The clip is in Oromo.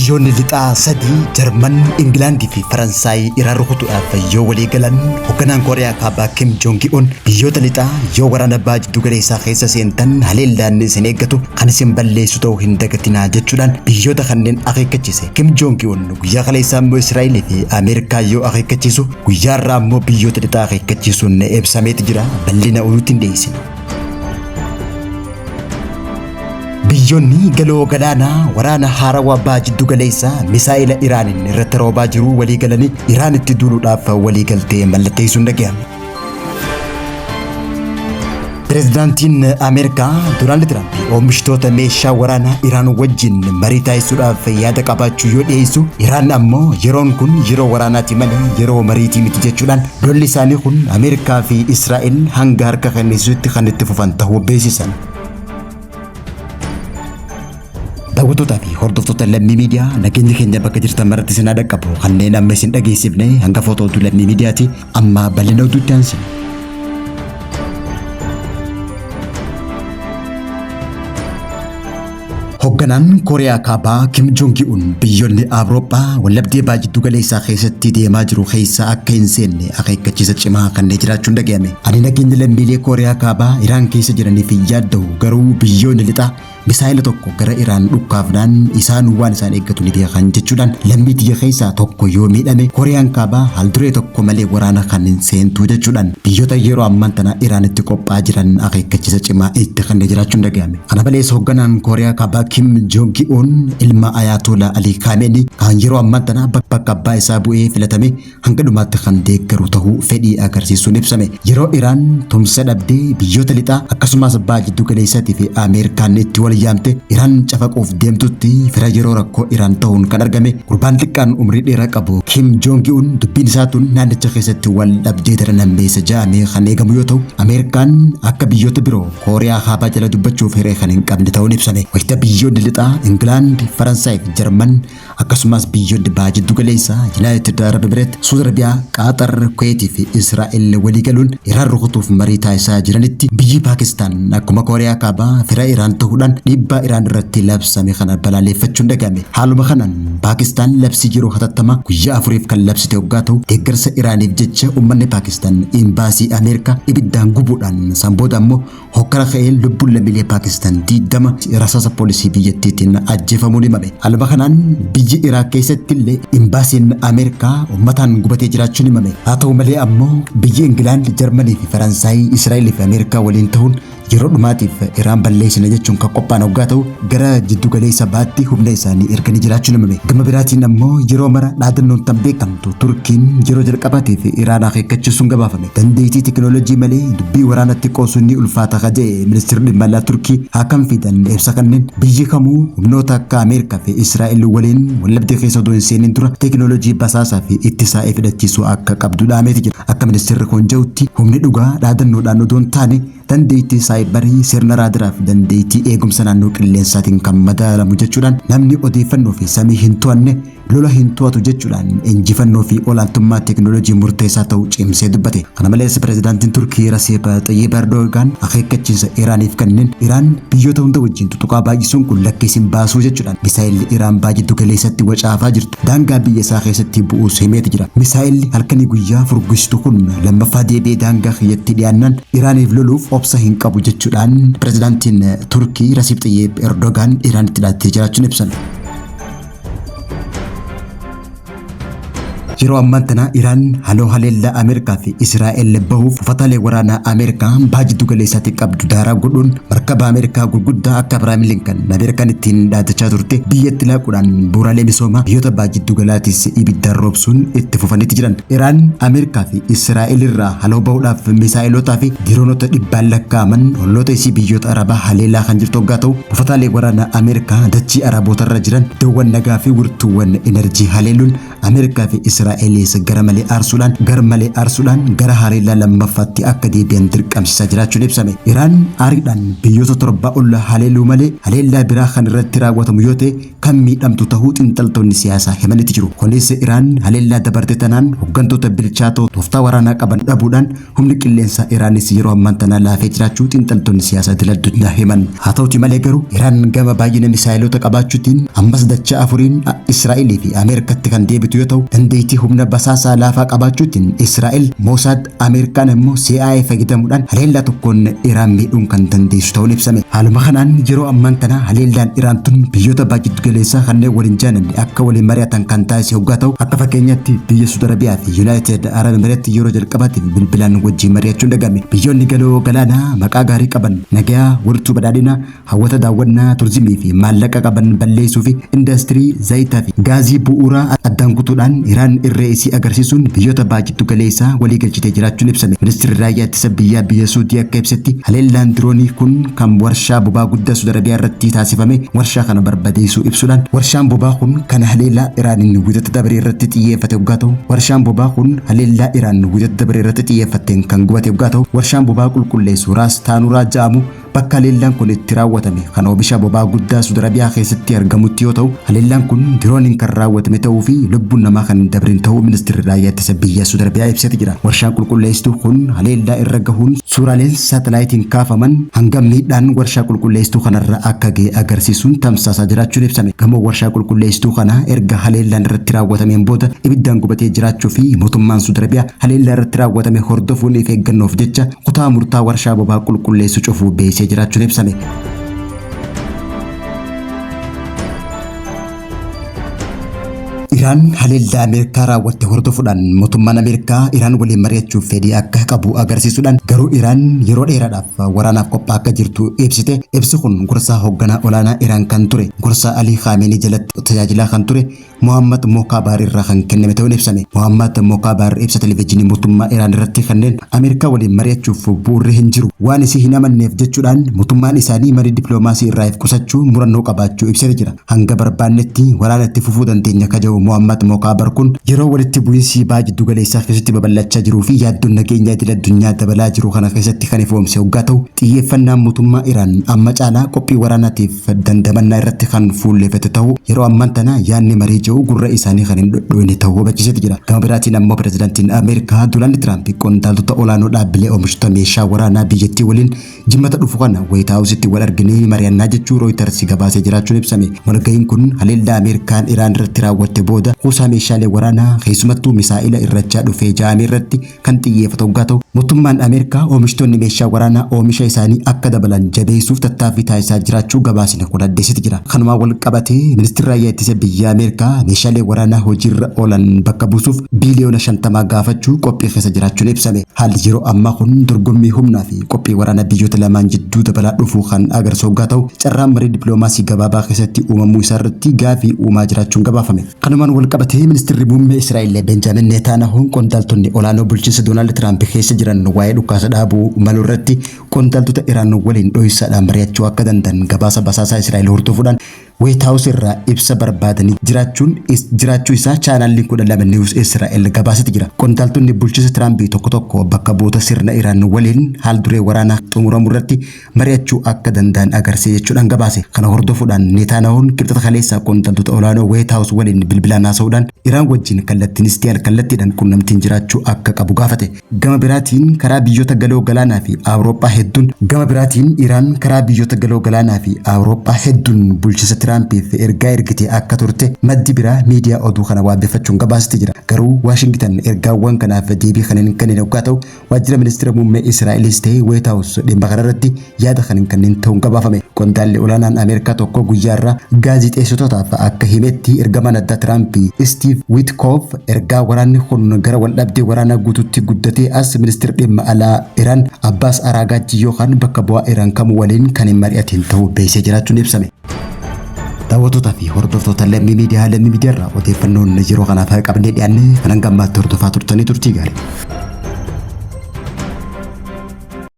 biyyoonni lixaa sadii Jarman, Ingilaandii fi Faransaay iraan rukutuudhaaf yoo walii galan hoogganaan Kooriyaa Kaabaa Kim Jong Un biyyoota lixaa yoo waraana baajiddu galeessaa keessa seentan haleellaan isin eeggatu kan isin balleessu ta'uu hin dagatinaa jechuudhaan biyyoota kanneen akeekkachiise. Kim Jong Un guyyaa kaleessaa immoo Israa'el fi Ameerikaa yoo akeekkachiisu guyyaa irraa immoo biyyoota lixaa akeekkachiisuun ibsameeti jira. Bal'ina oduutti hin dhiyeessinu. biyyoonni galoo galaanaa waraana haarawaa baajiddu galeessaa misaa'ila Iraaniin irratti roobaa jiru walii galanii Iraan itti duuluudhaaf walii galtee mallatteessuun dhaga'ame. Pireezidaantiin Ameerikaa Doonaald Tiraamp oomishtoota meeshaa waraanaa Iraan wajjin marii taasisuudhaaf yaada qabaachuu yoo dhiyeessu Iraan ammoo yeroon kun yeroo waraanaati malee yeroo mariitii miti jechuudhaan lolli isaanii kun Ameerikaa fi Israa'el hanga harka kennisuutti kan itti fufan ta'uu beeksisan. Daawwattoota fi hordoftoota Lammii Miidiyaa nageenya keenya bakka jirtan maratti isin dhaqqabu kanneen amma isin dhageessifne hanga footoo oduu Lammii Miidiyaati amma bal'ina oduutti aansina. Hoogganaan Kooriyaa Kaabaa Kim Jong Un biyyoonni Awurooppaa wallabdee baajiddu galeessaa keessatti deemaa jiru keessa akka hin seenne akeekkachiisa cimaa kanneen jiraachuun dhaga'ame. Ani nageenya lammiilee Kooriyaa Kaabaa Iraan keessa jiraniif yaadda'u garuu biyyoonni lixaa misaa'ila tokko gara Iraan dhukkaafnaan isaan waan isaan eeggatu ni beekan jechuudhaan lammii biyya keessaa tokko yoo miidhame Kooriyaan Kaabaa haalduree tokko malee waraana kan hin seentu jechuudhaan biyyoota yeroo ammaan tana Iraanitti qophaa'aa jiran akeekkachiisa cimaa itti kanneen jiraachuun dhaga'ame. Kana malees hoogganaan Kooriyaa Kaabaa Kim Jong Un ilma Ayatollah Ali Khamenei kan yeroo ammaan tana bakka abbaa isaa bu'ee filatame hanga dhumaatti kan deeggaru ta'uu fedhii agarsiisuun ibsame. Yeroo Iraan tumsa dhabdee biyyoota lixaa akkasumas baajiddu galeessaatii fi Ameerikaan itti wal yaamte Iraan cafaquuf deemtutti fira yeroo rakkoo Iraan ta'uun kan argame gurbaan xiqqaan umrii dheeraa qabu Kim Jong Un dubbiin isaatuun naannicha keessatti wal dhabdee daran hammeessa ja'amee kan eegamu yoo ta'u Ameerikaan akka biyyoota biroo Kooriyaa Kaabaa jala dubbachuuf hiree kan hin qabne ta'uun ibsame. Wayita biyyoonni lixaa Ingilaand, Faransaay fi Jarman akkasumas biyyoonni baajiddu galeessaa Yuunaayitid Arab Emireet, Suudi Arabiyaa, Qaaxar, Kuweetii fi Israa'el walii galuun Iraan rukutuuf marii taasisaa jiranitti biyyi Paakistaan akkuma Kooriyaa Kaabaa fira Iraan ta'uudhaan dhiibbaa Iraan irratti labsame kana balaaleffachuun dhaga'ame. Haaluma kanaan Paakistaan labsii yeroo hatattamaa guyyaa 4 kan labsite waggaa ta'u deeggarsa Iraaniif jecha uummanni Paakistaan imbaasii Ameerikaa ibiddaan gubuudhaan sanbooda ammoo hokkara ka'ee lubbuun lammiilee Paakistaan 20 rasaasa poolisii biyyattiitiin ajjeefamuun himame. Haaluma kanaan biyyi Iraaq keessatti illee imbaasiin Ameerikaa uummataan gubatee jiraachuun himame. Haa ta'u malee ammoo biyyi Ingilaand, Jarmanii fi Faransaay Israa'el fi Ameerikaa waliin ta'uun yeroo dhumaatiif Iraan balleessina jechuun kan qophaa'an waggaa ta'u gara jiddu galeessa baatti humna isaanii erganii jiraachuun himame. Gama biraatiin ammoo yeroo mara dhaadannoon tan beekamtu Turkiin yeroo jalqabaatiif Iraan akeekkachiisuun gabaafame. Dandeettii teekinooloojii malee dubbii waraanatti qoosuun ni ulfaata ka jedhe ministeerri dhimma alaa Turkii Hakan Fidan ibsa kanneen biyyi kamuu humnoota akka Ameerikaa fi Israa'el waliin wallabdee keessa odoo hin seenin dura teekinooloojii basaasaa fi ittisaa fidachiisuu akka qabdu dhaameeti jira. Akka ministeerri kun jedhutti humni dhugaa dhaadannoodhaan odoo hin taane dandeettii saayibarii sirna raadaraa fi dandeettii eegumsa naannoo qilleensaatiin kan madaalamu jechuudhaan namni odeeffannoo fi samii hin to'anne lola hin to'atu jechuudhaan injifannoo fi olaantummaa teekinooloojii murteessaa ta'uu cimsee dubbate. Kana malees pireezidaantiin Turkii Rasiip Xayyib Erdogan akeekkachiisa Iraaniif kanneen Iraan biyyoota hunda wajjin tutuqaa baay'isuun kun lakkeessin baasuu jechuudhaan misaa'illi Iraan baajiddu galeessatti wacaafaa jirtu daangaa biyya isaa keessatti bu'uus himeeti jira. Misaa'illi halkanii guyyaa furgusitu kun lammaffaa deebi'ee daangaa kiyyatti dhiyaannaan Iraaniif loluuf obsa hin qabu jechuudhaan pireezidaantiin Turkii Rasiip Xayyib Erdogan Iraanitti dhaattee jiraachuun ibsan. Yeroo ammaan tana Iraan haaloo haleellaa Ameerikaa fi Israa'el bahuuf uffata waraanaa Ameerikaa baajiddu galeessaatti qabdu daaraa godhuun markaba Ameerikaa gurguddaa akka Abrahaam Lincoln Ameerikaan ittiin dhaadachaa turte biyyatti laaquudhaan bu'uuraalee misoomaa biyyoota baajiddu galeessaattis ibiddaan roobsuun itti fufanitti jiran. Iraan Ameerikaa fi Israa'el irraa haaloo bahuudhaaf misaa'ilotaa fi diroonota dhibbaan lakkaa'aman olloota isii biyyoota Arabaa haleellaa kan jirtu waggaa ta'u uffata waraanaa Ameerikaa dachii Arabootarra jiran iddoowwan nagaa fi wirtuuwwan enerjii haleeluun Ameerikaa fi Israa'el Israa'elis garmalee arsuudhaan gara haleellaa lammaffaatti akka deebi'an dirqamsiisaa jiraachuun ibsame. Iraan aariidhaan biyyoota torba ol haleeluu malee haleellaa biraa kan irratti raawwatamu yoo ta'e kan miidhamtu ta'uu xiinxaltoonni siyaasaa himanitti jiru. Kunis Iraan haleellaa dabarte tanaan hooggantoota bilchaatoo tooftaa waraanaa qaban dhabuudhaan humni qilleensaa Iraanis yeroo ammaan tanaa laafee jiraachuu xiinxaltoonni siyaasaa addunyaa himan. Haa ta'uti malee garuu Iraan gama baay'ina misaayilota qabaachuutiin ammas dachaa afuriin Israa'elii fi Ameerikaatti kan deebitu yoo ta'u dandeettii humna basaasaa laafaa qabaachuutiin Israa'el Mossad Ameerikaan immoo CIA fayyadamuudhaan haleellaa tokkoon Iraan miidhuun kan dandeessu ta'uun ibsame. Haaluma kanaan yeroo ammaan tana haleellaan Iraan tun biyyoota baay'ee galeessaa kanneen waliin jaalanne akka waliin mari'atan kan taasise hoggaa ta'u akka fakkeenyatti biyya Saudi Arabiyaa fi United Arab Emirates yeroo jalqabaatiif bilbilaan wajjin mari'achuun dhagame. Biyyoonni galoo galaanaa maqaa gaarii qaban nagaa waltuu badhaadhina hawwata daawwannaa turizimii fi maallaqa qaban balleessuu fi indaastirii zayitaa fi gaazii bu'uuraa addaan kutuudhaan Iraan irree isii agarsiisuun biyyoota baay'ee galeessaa walii galchitee jiraachuun ibsame. Ministeerri raayyaa ittisa biyya Suudii akka ibsetti haleellaan diroonii kun kan warshaa bobaa guddaa Saudi Arabiyaa irratti taasifame warshaa kana barbadeessuu ibsuudhaan warshaan bobaa kun kan haleellaa Iraaniin wiixata dabaree irratti xiyyeeffate hoggaa ta'u warshaan bobaa kun haleellaa Iraan wiixata dabaree irratti xiyyeeffateen kan gubate hoggaa ta'u warshaan bobaa qulqulleessu Raas Taanuraa jedhamu bakka haleellaan kun itti raawwatame kan oomisha bobaa guddaa Saudi Arabiyaa keessatti argamutti yoo ta'u haleellaan kun dirooniin kan raawwatame ta'uu fi lubbuun namaa kan hin dabrin ta'uu ministeerri raayyaa ittisa biyya Saudi Arabiyaa ibsee jira. Warshaan qulqulleessituu kun haleellaa irra gahuun suuraaleen saatalaayitiin kaafaman hanga miidhaan warshaa qulqulleessituu kanarra akka ga'e agarsiisuun tamsaasaa jiraachuun ibsame. Gamoo warshaa qulqulleessituu kana erga haleellaan irratti raawwatameen booda ibiddaan gubatee jiraachuu fi mootummaan Saudi Arabiyaa haleellaa irratti raawwatame hordofuun of eeggannoof jecha kutaa murtaa warshaa bobaa qulqulleessuu cufuu beeksisee jiraachuun ibsame. Iraan haleellaa Ameerikaa raawwatte hordofuudhaan mootummaan Ameerikaa Iraan waliin mari'achuuf fedhii akka qabu agarsiisuudhaan garuu Iraan yeroo dheeraadhaaf waraanaaf qophaa'aa akka jirtu ibsite. Ibsi kun gorsaa hoogganaa olaanaa Iraan kan ture gorsaa Ali Khamenei jalatti tajaajilaa kan ture Mohammad Mokabar irraa kan kenname ta'uun ibsame. Mohammad Mokabar ibsa televezyiinii mootummaa Iraan irratti kanneen Ameerikaa waliin mari'achuuf bu'uurri hin jiru waan isii hin amanneef jechuudhaan mootummaan isaanii marii dippiloomaasii irraa of qusachuu murannoo qabaachuu ibsee jira. Hanga barbaannetti waraana itti fufuu dandeenya akka jedhu Mohammad Mokabar kun yeroo walitti bu'iinsi baay'ee galeessaa keessatti babal'achaa jiruu fi yaaddoon nageenya idil addunyaa dabalaa jiru kana keessatti kan ifoomse hoggaa ta'u xiyyeeffannaan mootummaa Iraan amma caalaa qophii waraanaatiif dandamannaa irratti kan fuulleffate ta'uu yeroo ammaan tana yaadni marii jiru gurra isaanii kan hin dhodhoine ta'uu hubachiisee jira. Gama biraatiin ammoo pirezidaantiin Ameerikaa Doonaald Tiraamp qondaaltota olaanoo dhaabbilee oomishtoota meeshaa waraanaa biyyattii waliin jimmata dhufu kana White House-tti wal arginee mari'annaa jechuu Reuters gabaasee jiraachuun ibsame. Walga'iin kun haleellaa Ameerikaan Iraan irratti raawwatte booda kuusaa meeshaalee waraanaa keessumattuu misaa'ila irrachaa dhufee ja'ame irratti kan xiyyeeffatu hoggaa ta'u mootummaan Ameerikaa oomishtoonni meeshaa waraanaa oomisha isaanii akka dabalan jabeessuuf tattaaffii taasisaa jiraachuu gabaasni kun addeessee jira. Kanumaan wal qabatee ministeerri raayyaa ittisa biyya Ameerikaa meeshaalee waraanaa hojiirra oolan bakka buusuuf biiliyoona 50 gaafachuu qophii keessa jiraachuun ibsame. Haalli yeroo ammaa kun dorgommii humnaa fi qophii waraanaa biyyoota lamaan jidduu dabalaa dhufuu kan agarsiisu hoggaa ta'u carraan marii dippiloomaasii gabaabaa keessatti uumamuu isaarratti gaafii uumaa jiraachuun gabaafame. Kanumaan wal qabatee ministeerri muummee Israa'el Benjamin Netanyahuun qondaaltonni olaanoo bulchiinsa Doonaald Tiraamp keessa jiran waa'ee dhukaasa dhaabuu maluu irratti qondaaltota Iraan waliin dho'isaadhaan mari'achuu akka danda'an gabaasa basaasaa Israa'el hordofuudhaan White House irraa ibsa barbaadanii jiraachuu isaa chaanaalli 12 News Israa'el gabaasee jira. Qondaaltonni bulchiinsa Tiraamp tokko bakka bu'oota sirna Iraan waliin haal duree waraanaa xumuramuu irratti mari'achuu akka danda'an agarsiise jechuudhaan gabaase. Kana hordofuudhaan Netanyahuun kibxata kaleessaa qondaaltota olaanoo White House waliin bilbilaan haasa'uudhaan Iraan wajjin kallattiinis ta'e alkallattiidhaan quunnamtiin jiraachuu akka qabu gaafate. Gama biraatiin karaa biyyoota galoo galaanaa fi Awurooppaa hedduun bulchiinsa Tiraampiif ergaa ergite akka turte maddi biraa miidiyaa oduu kana waabeffachuun gabaasee jira. Garuu Waashingtan ergaawwan kanaaf deebii kan hin kennine hoggaa ta'u waajjira ministeera muummee Israa'elis ta'e White House dhimma kanarratti yaada kan hin kennin ta'uun gabaafame. Qondaalli olaanaan Ameerikaa tokko guyyaarraa gaazixeessitootaaf akka himetti ergamaan addaa Tiraamp Steve Witkoff ergaa waraanni kun gara waldhabdee waraanaa guutuutti guddatee as ministeera dhimma alaa Iraan Abbaas Araagachi yookaan bakka bu'aa Iraan kamuu waliin kan hin mari'atin ta'uu beeksisee jiraachuun ibsame. Daawwattoota fi hordoftoota lammii miidiyaa irraa odeeffannoon yeroo kanaaf qabnee dhiyaanne kan hanga ammaatti hordofaa turtanii turtii gaarii.